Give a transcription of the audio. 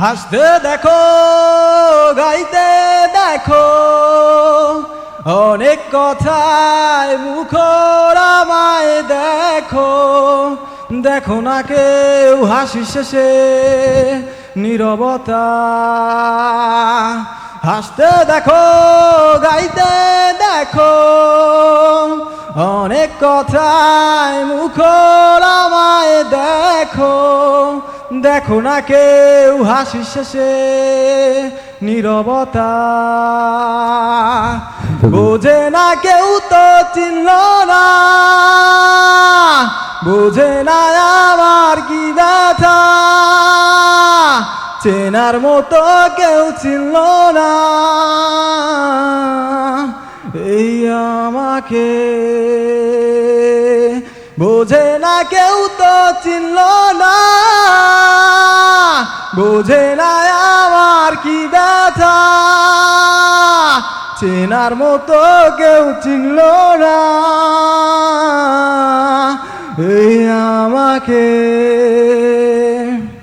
হাসতে দেখো, গাইতে দেখো, অনেক কথায় মুখর আমায় দেখো। দেখো না কেউ হাসি শেষে নীরবতা। হাসতে দেখো, গাইতে দেখো, অনেক কথায় মুখর আমায় দেখো। দেখো না কেউ হাসি শেষে নীরবতা। বোঝে না কেউ তো চিনল না, বোঝে না আমার কি ব্যথা। চেনার মতো কেউ চিনল না এই আমাকে। বোঝে না কেউ তো চিনল না, বোঝে না আমার কি ব্যথা। চেনার মতো কেউ চিনল না এই আমাকে।